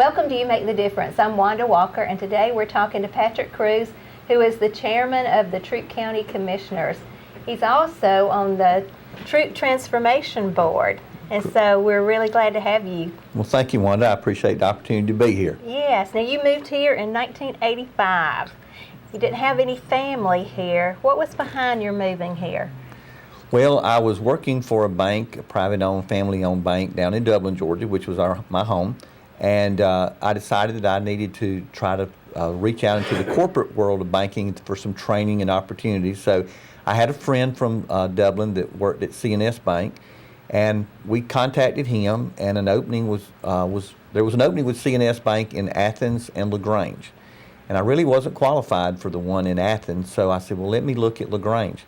Welcome to You Make the Difference. I'm Wanda Walker, and today we're talking to Patrick Cruz, who is the chairman of the Troup County Commissioners. He's also on the Troup Transformation Board, and so we're really glad to have you. Well, thank you, Wanda. I appreciate the opportunity to be here. Yes. Now, you moved here in 1985. You didn't have any family here. What was behind your moving here? Well, I was working for a bank, a private-owned, family-owned bank down in Dublin, Georgia, which was my home. And I decided that I needed to try to reach out into the corporate world of banking for some training and opportunities. So I had a friend from Dublin that worked at C&S Bank, and we contacted him, and an opening there was an opening with C&S Bank in Athens and LaGrange. And I really wasn't qualified for the one in Athens, so I said, well, let me look at LaGrange.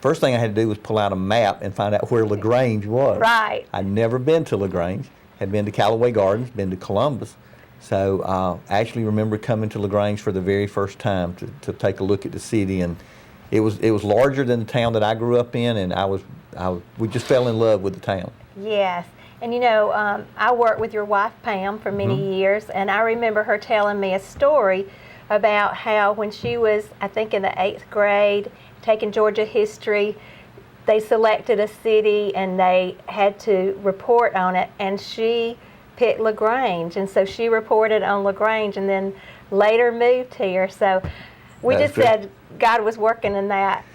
First thing I had to do was pull out a map and find out where LaGrange was. Right. I'd never been to LaGrange. Had been to Callaway Gardens, been to Columbus. So I actually remember coming to LaGrange for the very first time to take a look at the city, and it was larger than the town that I grew up in, and we just fell in love with the town. Yes. And you know, I worked with your wife Pam for many years, and I remember her telling me a story about how when she was, I think, in the 8th grade, taking Georgia history, they selected a city and they had to report on it, and she picked LaGrange, and so she reported on LaGrange and then later moved here. So we just said God was working in that.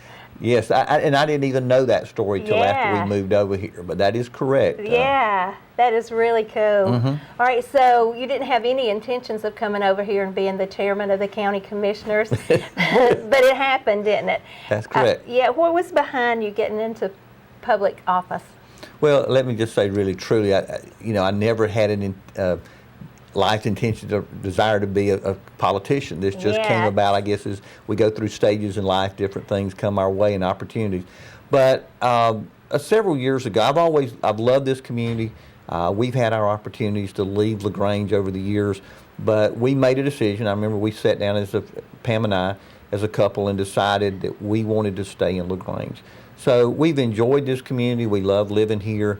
Yes, and I didn't even know that story till after we moved over here, but that is correct. Yeah, that is really cool. All right, so you didn't have any intentions of coming over here and being the chairman of the county commissioners, but it happened, didn't it? That's correct. Yeah, what was behind you getting into public office? Well, let me just say really truly, I never had an life's intention or desire to be a politician. This just came about, I guess, as we go through stages in life, different things come our way and opportunities. But several years ago, I've loved this community. We've had our opportunities to leave LaGrange over the years, but we made a decision. I remember we sat down Pam and I as a couple and decided that we wanted to stay in LaGrange. So we've enjoyed this community. We love living here.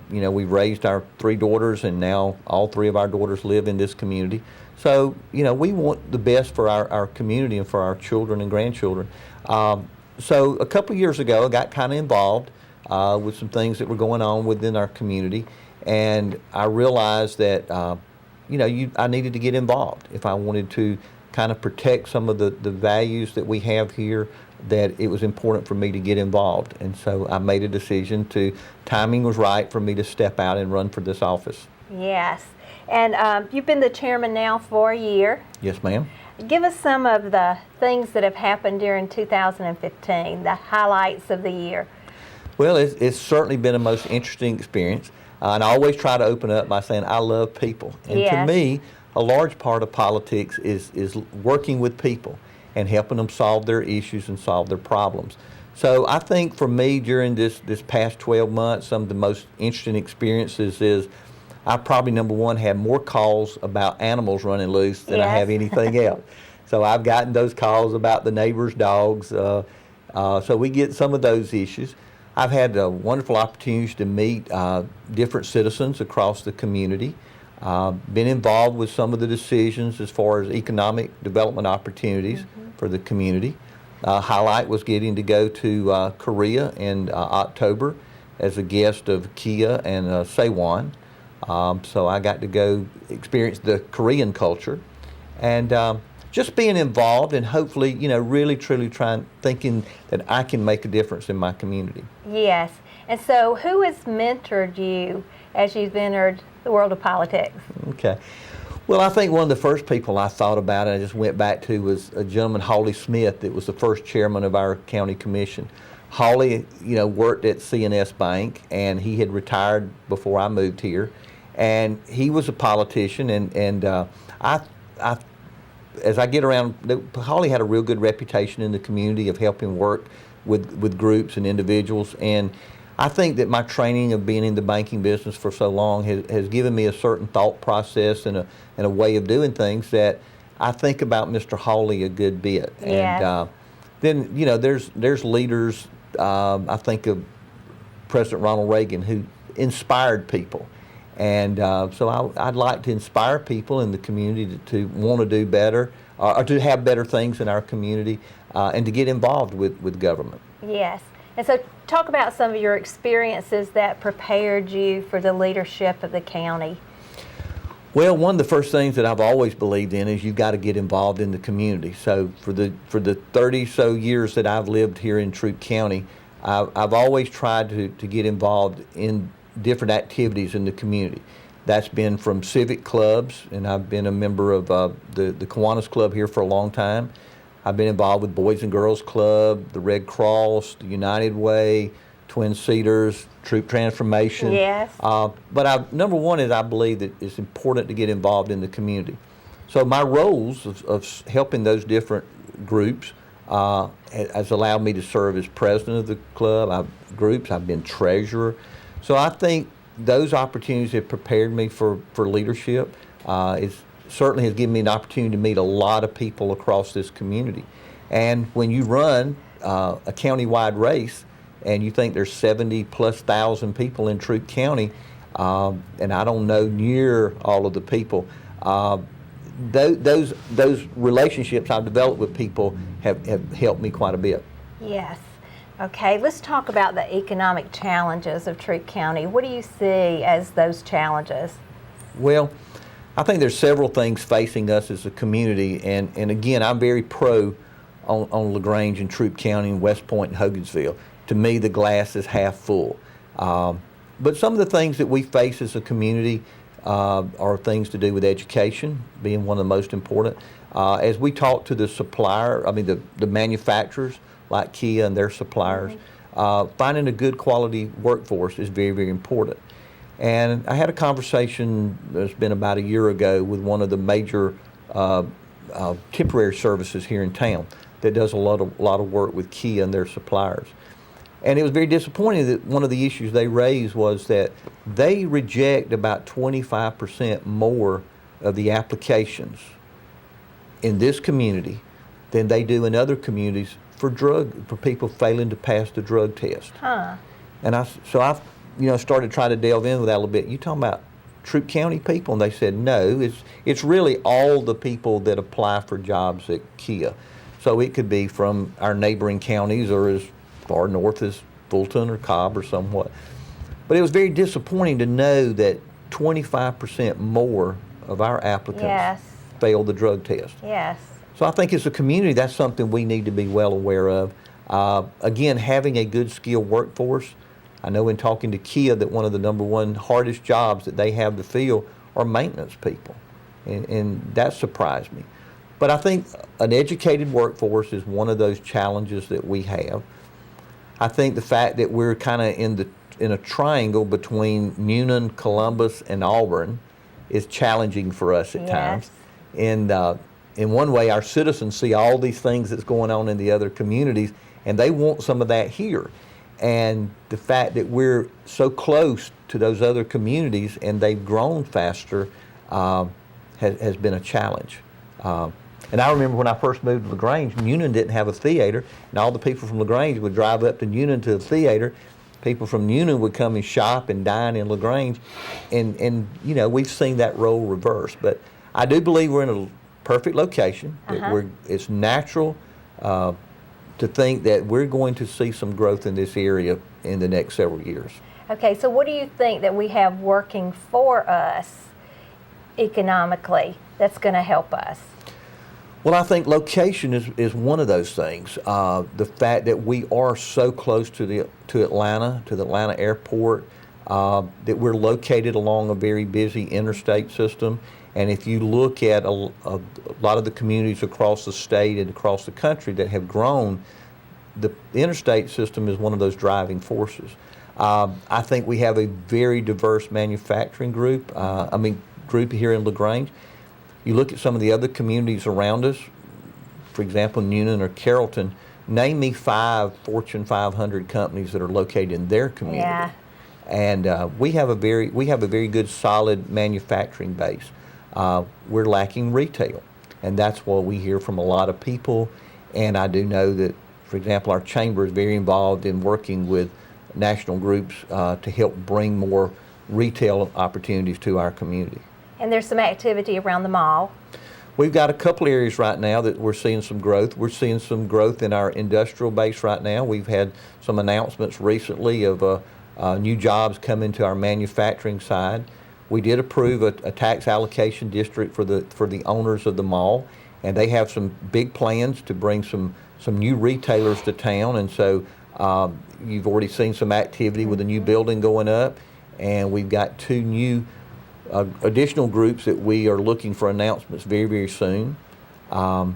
We've raised our 3 daughters, and now all 3 of our daughters live in this community. So, we want the best for our community and for our children and grandchildren. So a couple of years ago, I got kind of involved with some things that were going on within our community, and I realized that, I needed to get involved if I wanted to kind of protect some of the values that we have here, that it was important for me to get involved. And so I made a decision timing was right for me to step out and run for this office. Yes. And you've been the chairman now for a year. Yes, ma'am. Give us some of the things that have happened during 2015, the highlights of the year. Well, it's certainly been a most interesting experience. And I always try to open up by saying I love people. And to me, a large part of politics is working with people and helping them solve their issues and solve their problems. So I think for me during this past 12 months, some of the most interesting experiences is I probably, number one, had more calls about animals running loose than I have anything else. So I've gotten those calls about the neighbors' dogs. So we get some of those issues. I've had wonderful opportunities to meet different citizens across the community. Been involved with some of the decisions as far as economic development opportunities for the community. Highlight was getting to go to Korea in October as a guest of Kia and Sewon. So I got to go experience the Korean culture, and just being involved and hopefully, really truly thinking that I can make a difference in my community. Yes. And so who has mentored you as you've entered the world of politics? Okay. Well, I think one of the first people I thought about and I just went back to was a gentleman, Hawley Smith, that was the first chairman of our county commission. Hawley, worked at C&S Bank, and he had retired before I moved here. And he was a politician, and as I get around, Hawley had a real good reputation in the community of helping work with groups and individuals. And I think that my training of being in the banking business for so long has given me a certain thought process and a way of doing things that I think about Mr. Hawley a good bit. Yes. And then, there's leaders, I think of President Ronald Reagan, who inspired people. And so I'd like to inspire people in the community to want to do better, or to have better things in our community, and to get involved with government. Yes. And so talk about some of your experiences that prepared you for the leadership of the county. Well, one of the first things that I've always believed in is you've got to get involved in the community. So for the 30 so years that I've lived here in Troup County, I've always tried to get involved in different activities in the community. That's been from civic clubs, and I've been a member of the Kiwanis Club here for a long time. I've been involved with Boys and Girls Club, the Red Cross, the United Way, Twin Cedars, Troop Transformation. Yes. But number one is I believe that it's important to get involved in the community. So my roles of helping those different groups has allowed me to serve as president of the club. I've been treasurer. So I think those opportunities have prepared me for leadership. It certainly has given me an opportunity to meet a lot of people across this community. And when you run a county-wide race, and you think there's 70,000+ people in Troup County, and I don't know near all of the people, those relationships I've developed with people have helped me quite a bit. Yes. Okay, let's talk about the economic challenges of Troup County. What do you see as those challenges? Well, I think there's several things facing us as a community, and again, I'm very pro on LaGrange and Troup County and West Point and Hogansville. To me, the glass is half full. But some of the things that we face as a community are things to do with education, being one of the most important. As we talk to the the manufacturers like Kia and their suppliers, finding a good quality workforce is very, very important. And I had a conversation, it's been about a year ago, with one of the major temporary services here in town that does a lot of work with Kia and their suppliers. And it was very disappointing that one of the issues they raised was that they reject about 25% more of the applications in this community than they do in other communities for people failing to pass the drug test. Huh. And I started trying to delve in with that a little bit. You talking about Troup County people? And they said no, it's really all the people that apply for jobs at Kia. So it could be from our neighboring counties or as far north as Fulton or Cobb or somewhat. But it was very disappointing to know that 25% more of our applicants failed the drug test. Yes. So I think as a community, that's something we need to be well aware of. Again, having a good skilled workforce. I know in talking to Kia that one of the number one hardest jobs that they have to fill are maintenance people. And that surprised me. But I think an educated workforce is one of those challenges that we have. I think the fact that we're kind of in a triangle between Newnan, Columbus, and Auburn is challenging for us at times. And in one way, our citizens see all these things that's going on in the other communities, and they want some of that here. And the fact that we're so close to those other communities and they've grown faster has been a challenge. And I remember when I first moved to LaGrange, Newnan didn't have a theater, and all the people from LaGrange would drive up to Newnan to the theater. People from Newnan would come and shop and dine in LaGrange, and we've seen that role reverse. But I do believe we're in a perfect location. It's natural to think that we're going to see some growth in this area in the next several years. Okay, so what do you think that we have working for us economically that's going to help us? Well, I think location is one of those things. The fact that we are so close to Atlanta, to the Atlanta airport, that we're located along a very busy interstate system. And if you look at a lot of the communities across the state and across the country that have grown, the interstate system is one of those driving forces. I think we have a very diverse manufacturing group here in LaGrange. You look at some of the other communities around us, for example, Newnan or Carrollton, name me 5 Fortune 500 companies that are located in their community. Yeah. And we have a very good, solid manufacturing base. We're lacking retail, and that's what we hear from a lot of people. And I do know that, for example, our chamber is very involved in working with national groups to help bring more retail opportunities to our community. And there's some activity around the mall. We've got a couple areas right now that we're seeing some growth. We're seeing some growth in our industrial base right now. We've had some announcements recently of new jobs coming to our manufacturing side. We did approve a tax allocation district for the owners of the mall, and they have some big plans to bring some new retailers to town. And so you've already seen some activity with a new building going up, and we've got two new additional groups that we are looking for announcements very, very soon. And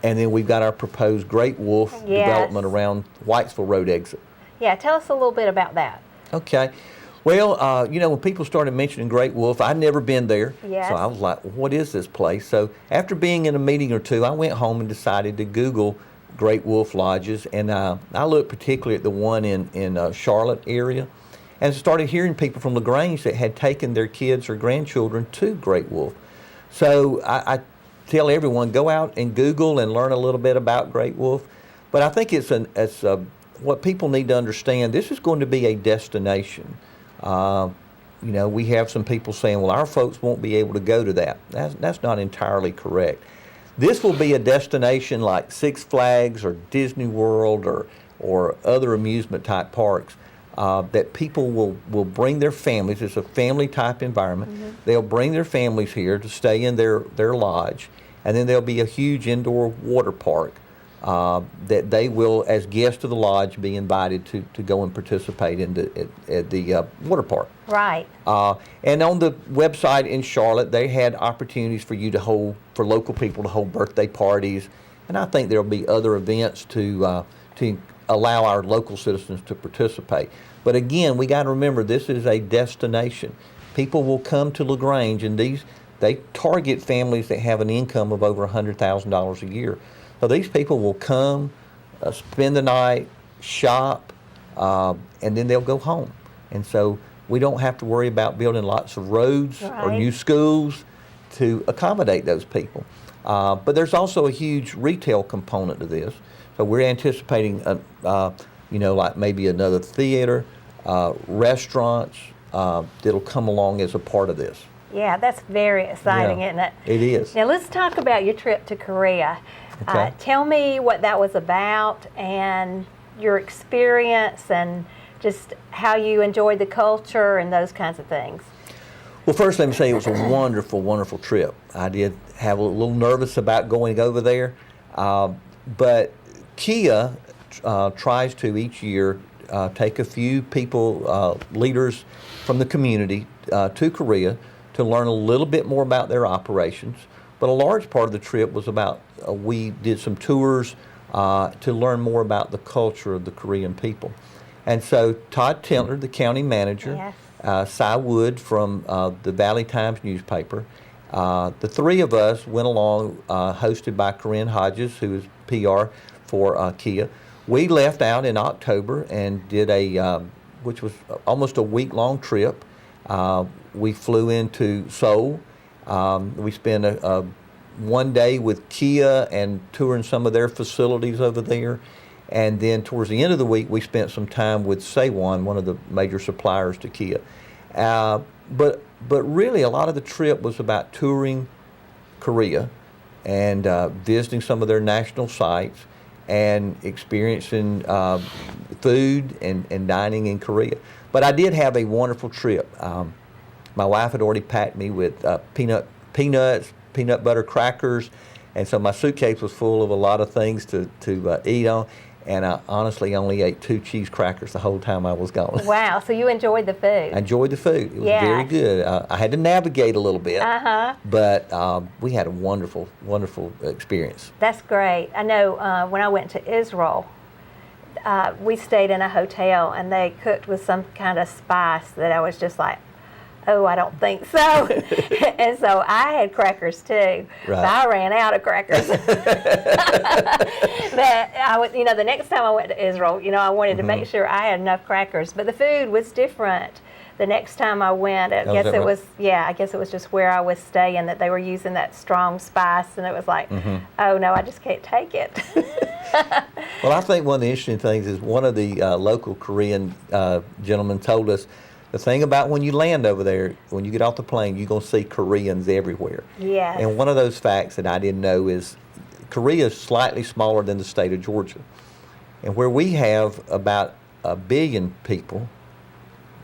then we've got our proposed Great Wolf development around Whitesville Road exit. Yeah, tell us a little bit about that. Okay. Well, when people started mentioning Great Wolf, I'd never been there. Yes. So I was like, what is this place? So after being in a meeting or two, I went home and decided to Google Great Wolf Lodges. And I looked particularly at the one in Charlotte area, and started hearing people from LaGrange that had taken their kids or grandchildren to Great Wolf. So I tell everyone, go out and Google and learn a little bit about Great Wolf. But I think it's what people need to understand. This is going to be a destination. We have some people saying, well, our folks won't be able to go to that. That's not entirely correct. This will be a destination like Six Flags or Disney World or other amusement type parks that people will bring their families. It's a family type environment. Mm-hmm. They'll bring their families here to stay in their lodge, and then there'll be a huge indoor water park that they will, as guests of the lodge, be invited to go and participate in at the water park. Right. And on the website in Charlotte, they had opportunities for local people to hold birthday parties, and I think there'll be other events to allow our local citizens to participate. But again, we got to remember, this is a destination. People will come to LaGrange, and they target families that have an income of over $100,000 a year. So these people will come, spend the night, shop, and then they'll go home. And so we don't have to worry about building lots of roads or new schools to accommodate those people. But there's also a huge retail component to this. So we're anticipating, like maybe another theater, restaurants that'll come along as a part of this. Yeah, that's very exciting, isn't it? It is. Now let's talk about your trip to Korea. Okay. Tell me what that was about and your experience and just how you enjoyed the culture and those kinds of things. Well, first let me say it was a wonderful, wonderful trip. I did have a little nervous about going over there, but Kia tries to each year take a few people, leaders from the community to Korea to learn a little bit more about their operations. But a large part of the trip was about, we did some tours to learn more about the culture of the Korean people. And so Todd Tentler, the county manager, Cy Wood from the Valley Times newspaper, the three of us went along, hosted by Corinne Hodges, who is PR for Kia. We left out in October and did which was almost a week-long trip. We flew into Seoul. We spent one day with Kia and touring some of their facilities over there. And then towards the end of the week, we spent some time with Sewon, one of the major suppliers to Kia. But really, a lot of the trip was about touring Korea and visiting some of their national sites and experiencing food and dining in Korea. But I did have a wonderful trip. My wife had already packed me with peanuts, peanut butter crackers, and so my suitcase was full of a lot of things to eat on. And I honestly only ate 2 cheese crackers the whole time I was gone. Wow, so you enjoyed the food. I enjoyed the food. It was very good. I had to navigate a little bit, but we had a wonderful, wonderful experience. That's great. I know when I went to Israel, we stayed in a hotel, and they cooked with some kind of spice that I was just like, oh, I don't think so. And so I had crackers too. Right. But I ran out of crackers. But the next time I went to Israel, I wanted to make sure I had enough crackers. But the food was different the next time I went. I guess it was just where I was staying that they were using that strong spice, and it was like, oh no, I just can't take it. Well, I think one of the interesting things is one of the local Korean gentlemen told us the thing about when you land over there, when you get off the plane, you're going to see Koreans everywhere. Yes. And one of those facts that I didn't know is Korea is slightly smaller than the state of Georgia. And where we have about 1 billion people,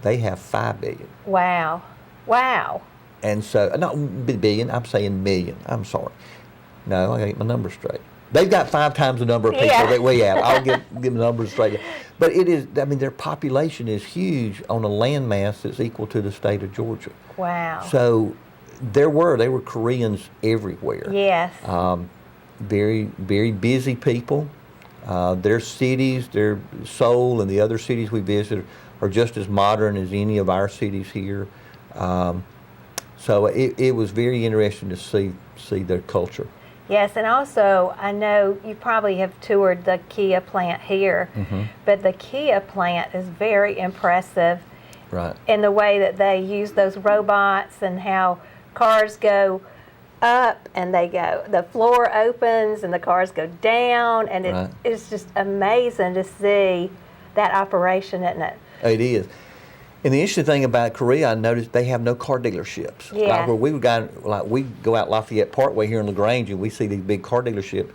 they have 5 billion. Wow. Wow. And so, not billion, I'm saying million. I'm sorry. No, I got to get my numbers straight. They've got 5 times the number of people that we have. I'll get the numbers straight. But it is, I mean, their population is huge on a landmass that's equal to the state of Georgia. Wow. So they were Koreans everywhere. Yes. Very, very busy people. Their cities, their Seoul and the other cities we visited are just as modern as any of our cities here. So it was very interesting to see their culture. Yes, and also I know you probably have toured the Kia plant here, but the Kia plant is very impressive. Right. In the way that they use those robots and how cars go up and the floor opens and the cars go down, and Right. it's just amazing to see that operation, isn't it? It is. And the interesting thing about Korea, I noticed they have no car dealerships. Yeah. Like where we go out Lafayette Parkway here in LaGrange and we see these big car dealerships.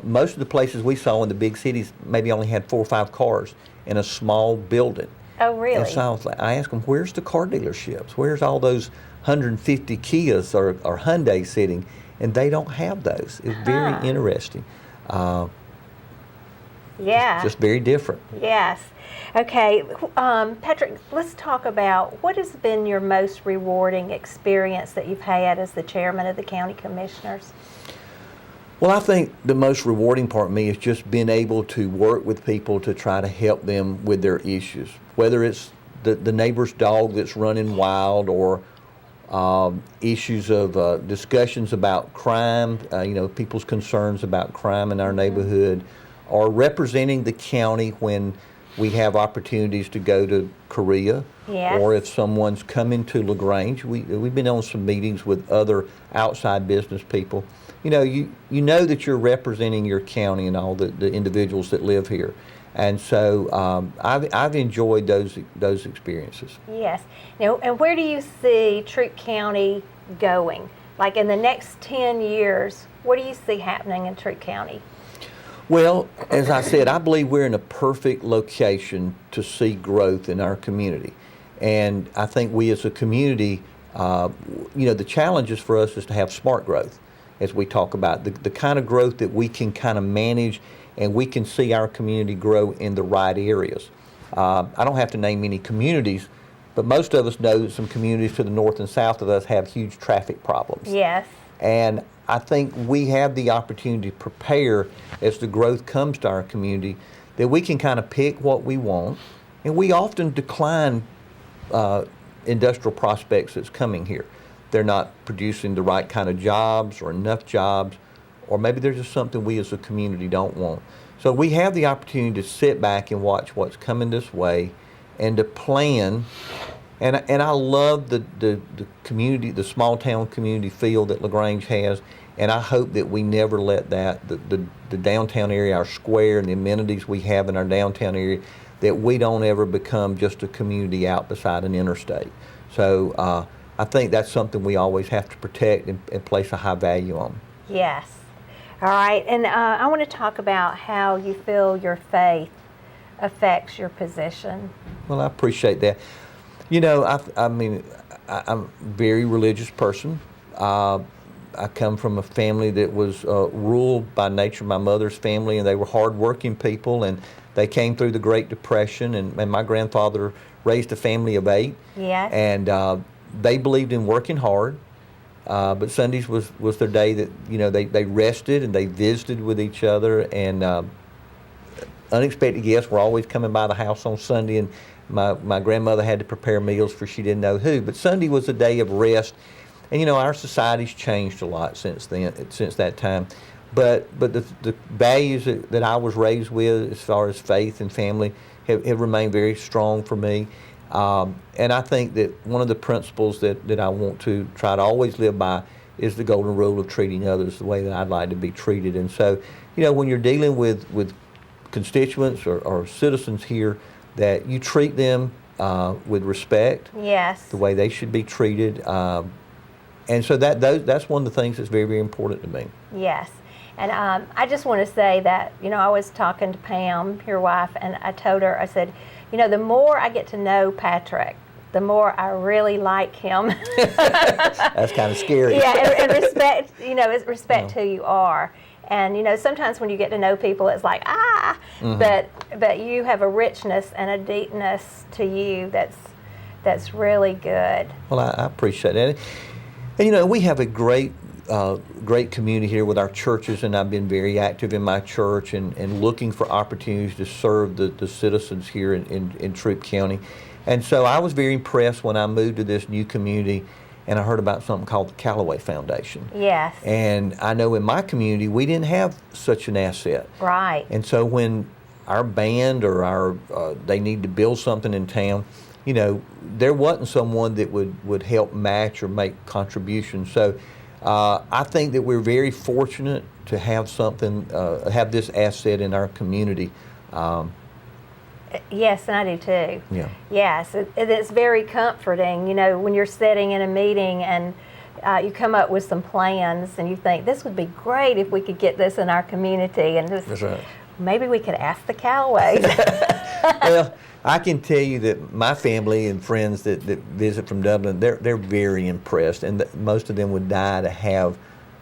Most of the places we saw in the big cities maybe only had 4 or 5 cars in a small building. Oh, really? And so I asked them, where's the car dealerships? Where's all those 150 Kias or Hyundai sitting? And they don't have those. It's very interesting. Yeah. Just very different. Yes. Okay, Patrick, let's talk about what has been your most rewarding experience that you've had as the chairman of the county commissioners? Well, I think the most rewarding part of me is just being able to work with people to try to help them with their issues, whether it's the neighbor's dog that's running wild or issues of discussions about crime, people's concerns about crime in our neighborhood, or representing the county when we have opportunities to go to Korea, Yes. or if someone's coming to LaGrange. We've been on some meetings with other outside business people. You know that you're representing your county and all the individuals that live here, and so I've enjoyed those experiences. Yes. Now, and where do you see Troup County going? Like in the next 10 years, what do you see happening in Troup County? Well, as I said, I believe we're in a perfect location to see growth in our community. And I think we as a community, the challenges for us is to have smart growth, as we talk about, the kind of growth that we can kind of manage and we can see our community grow in the right areas. I don't have to name any communities, but most of us know that some communities to the north and south of us have huge traffic problems. Yes. And I think we have the opportunity to prepare as the growth comes to our community, that we can kind of pick what we want. And we often decline industrial prospects that's coming here. They're not producing the right kind of jobs or enough jobs, or maybe there's just something we as a community don't want. So we have the opportunity to sit back and watch what's coming this way and to plan. And I love the community, the small town community feel that LaGrange has, and I hope that we never let the downtown area, our square, and the amenities we have in our downtown area, that we don't ever become just a community out beside an interstate. So I think that's something we always have to protect and place a high value on. Yes. All right, and I want to talk about how you feel your faith affects your position. Well, I appreciate that. I'm a very religious person. I come from a family that was rural by nature, my mother's family, and they were hardworking people, and they came through the Great Depression, and my grandfather raised a family of 8. Yes. And they believed in working hard, but Sundays was their day that, they rested and they visited with each other, and unexpected guests were always coming by the house on Sunday, and my grandmother had to prepare meals for she didn't know who. But Sunday was a day of rest. And our society's changed a lot since that time. But the values that I was raised with as far as faith and family have remained very strong for me. And I think that one of the principles that I want to try to always live by is the golden rule of treating others the way that I'd like to be treated. And so, when you're dealing with constituents or citizens here, that you treat them with respect, Yes. the way they should be treated. And so that's one of the things that's very, very important to me. Yes. And I just want to say that, I was talking to Pam, your wife, and I told her, I said, the more I get to know Patrick, the more I really like him. That's kind of scary. Yeah, and respect, it's respect who you are. And, sometimes when you get to know people, it's like, but you have a richness and a deepness to you that's really good. Well, I appreciate that. And, we have a great community here with our churches, and I've been very active in my church and looking for opportunities to serve the citizens here in Troup County. And so I was very impressed when I moved to this new community and I heard about something called the Callaway Foundation. Yes. And I know in my community we didn't have such an asset. Right. And so when our band or they need to build something in town, there wasn't someone that would help match or make contributions. So I think that we're very fortunate to have have this asset in our community. Yes, and I do too. Yeah. Yes, it's very comforting, when you're sitting in a meeting and you come up with some plans and you think, this would be great if we could get this in our community. And That's right. Maybe we could ask the Callaways. Well, I can tell you that my family and friends that visit from Dublin, they're very impressed, and most of them would die to have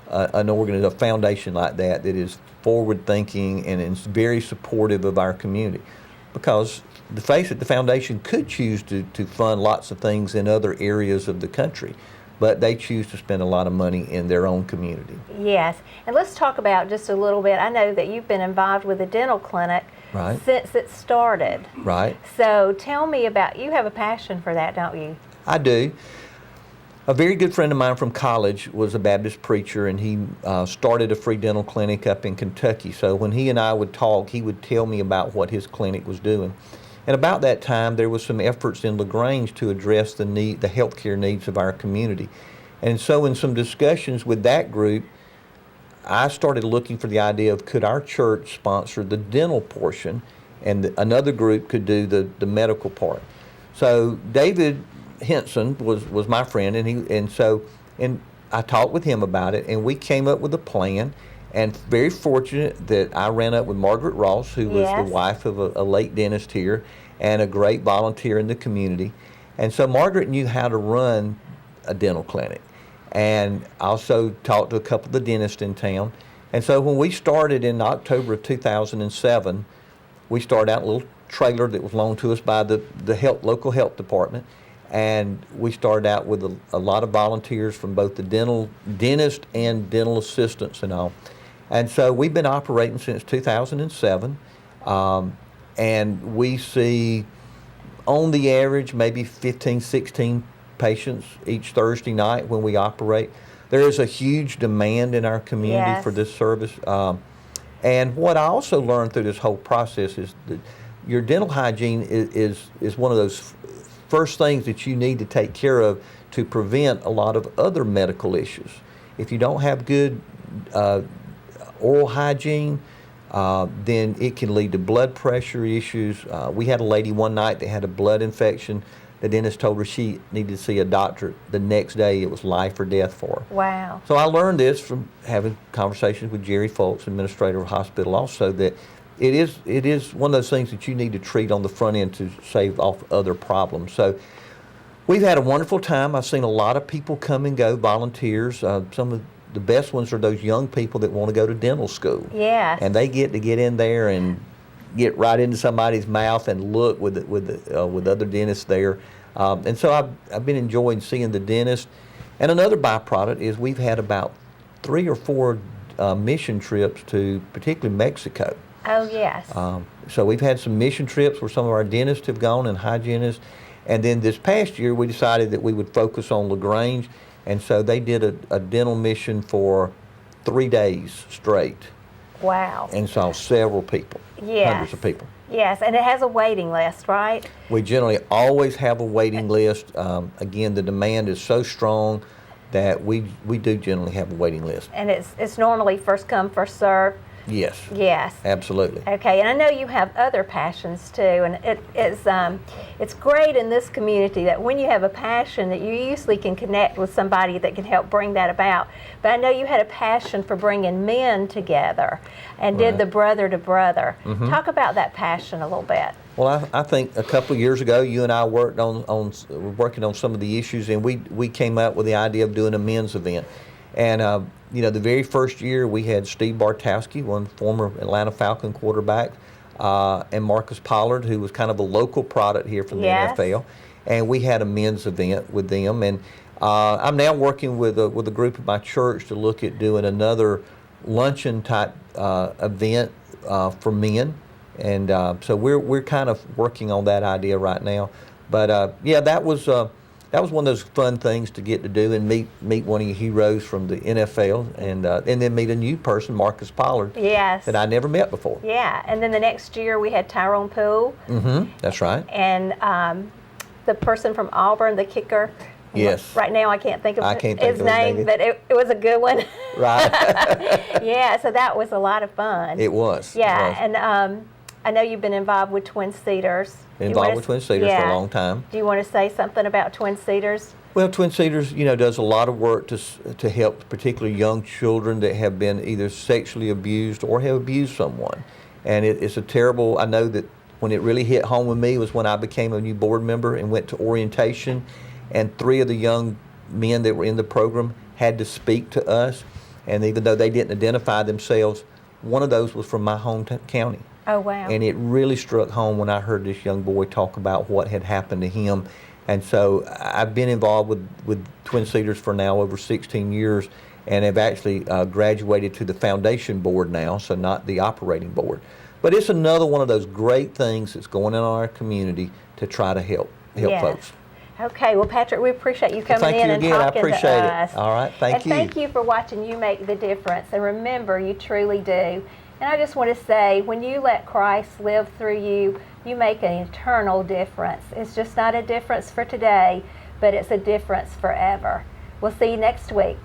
a foundation like that is forward-thinking and is very supportive of our community. Because, to face it, the foundation could choose to fund lots of things in other areas of the country, but they choose to spend a lot of money in their own community. Yes, and let's talk about just a little bit. I know that you've been involved with a dental clinic since it started. Right. So tell me you have a passion for that, don't you? I do. A very good friend of mine from college was a Baptist preacher, and he started a free dental clinic up in Kentucky. So when he and I would talk, he would tell me about what his clinic was doing. And about that time, there was some efforts in LaGrange to address the healthcare needs of our community. And so in some discussions with that group, I started looking for the idea of could our church sponsor the dental portion, and another group could do the medical part. So David Henson was my friend, and I talked with him about it, and we came up with a plan. And very fortunate that I ran up with Margaret Ross, who was the wife of a late dentist here and a great volunteer in the community. And so Margaret knew how to run a dental clinic, and also talked to a couple of the dentists in town. And so when we started in October of 2007, we started out in a little trailer that was loaned to us by the local health department. And we started out with a lot of volunteers from both the dentist and dental assistants and all. And so we've been operating since 2007, and we see, on the average, maybe 15, 16 patients each Thursday night when we operate. There is a huge demand in our community for this service. And what I also learned through this whole process is that your dental hygiene is one of those first things that you need to take care of to prevent a lot of other medical issues. If you don't have good oral hygiene, then it can lead to blood pressure issues. We had a lady one night that had a blood infection. The dentist told her she needed to see a doctor. The next day it was life or death for her. Wow. So I learned this from having conversations with Jerry Folks, administrator of the hospital, also, that it is one of those things that you need to treat on the front end to save off other problems. So we've had a wonderful time. I've seen a lot of people come and go, volunteers. Some of the best ones are those young people that want to go to dental school. Yes. And they get to get in there and get right into somebody's mouth and look with other dentists there. And so I've been enjoying seeing the dentist. And another byproduct is we've had about 3 or 4 mission trips to particularly Mexico. Oh, yes. So we've had some mission trips where some of our dentists have gone and hygienists. And then this past year, we decided that we would focus on LaGrange. And so they did a dental mission for 3 days straight. Wow. And saw several people, hundreds of people. Yes, and it has a waiting list, right? We generally always have a waiting list. Again, the demand is so strong that we do generally have a waiting list. And it's normally first come, first serve. Yes. Yes. Absolutely. Okay, and I know you have other passions too, and it's great in this community that when you have a passion that you usually can connect with somebody that can help bring that about. But I know you had a passion for bringing men together and did the brother to brother. Talk about that passion a little bit. Well, I think a couple of years ago, you and I worked working on some of the issues, and we came up with the idea of doing a men's event. And the very first year we had Steve Bartowski, one former Atlanta Falcon quarterback, and Marcus Pollard, who was kind of a local product here from the NFL. And we had a men's event with them. And I'm now working with a group at my church to look at doing another luncheon type event for men. And so we're kind of working on that idea right now. But that was one of those fun things to get to do and meet one of your heroes from the NFL, and then meet a new person, Marcus Pollard, that I never met before. Yeah, and then the next year we had Tyrone Poole. That's right. And the person from Auburn, the kicker. Yes. Right now I can't think of his name, but it was a good one. Right. Yeah, so that was a lot of fun. It was. Yeah, it was. and I know you've been involved with Twin Cedars. Been involved with Twin Cedars for a long time. Do you want to say something about Twin Cedars? Well, Twin Cedars, does a lot of work to help particularly young children that have been either sexually abused or have abused someone. And it's a terrible, I know that when it really hit home with me was when I became a new board member and went to orientation, and 3 of the young men that were in the program had to speak to us. And even though they didn't identify themselves, one of those was from my home county. Oh, wow. And it really struck home when I heard this young boy talk about what had happened to him. And so I've been involved with Twin Cedars for now over 16 years, and have actually graduated to the foundation board now, so not the operating board. But it's another one of those great things that's going on in our community to try to help folks. Okay, well, Patrick, we appreciate you coming in and talking to us. I appreciate it. All right, thank you. And thank you for watching You Make the Difference. And remember, you truly do. And I just want to say, when you let Christ live through you, you make an eternal difference. It's just not a difference for today, but it's a difference forever. We'll see you next week.